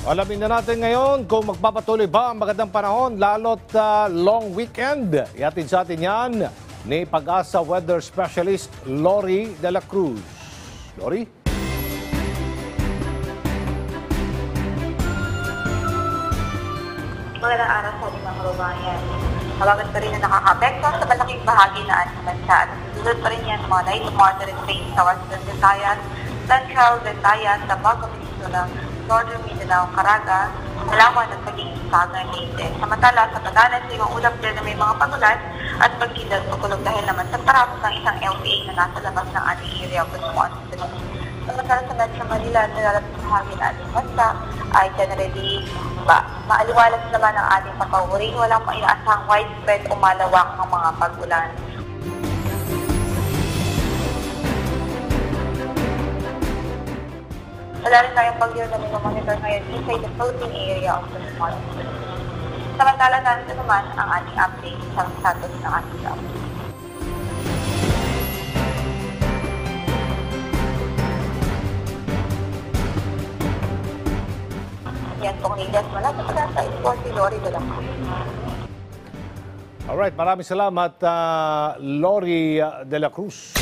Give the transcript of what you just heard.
Alamin na natin ngayon kung magpapatuloy ba ang magandang panahon, lalo't long weekend. Iatid sa atin yan ni Pag-asa Weather Specialist Lori De La Cruz. Lori? Magandang araw sa ating mga kababayan. Mabagal pa rin na nakaka-apekto sa malaking bahagi na ating bansa at susunod pa rin yan ng mga light to moderate rain sa Western Visayas, Central Visayas, Davao Peninsula, Northern Mindanao, Caraga, Palawan at maging Sagan Leyte. Samantala sa Batanes ay maulap din na may mga pagulan at pagkilat pagkulog dahil naman sa parapos ng isang LPA na nasa labas ng ating area of responsibility. Samantala sa Metro Manila at nilalapit sa hangin at bansa ay generally maaliwalas naman ang ating pagkauring. Walang inaasahang widespread o malawak ng mga pag-ulan. Wala rin tayong bagyo na monitor ngayon inside the floating area of the responsibility. Samantala natin naman ang ating update sa status ng ating job. Yan pong ligas mula sa Pag-asa ito si Lori De La Cruz. Alright, maraming salamat Lori De La Cruz.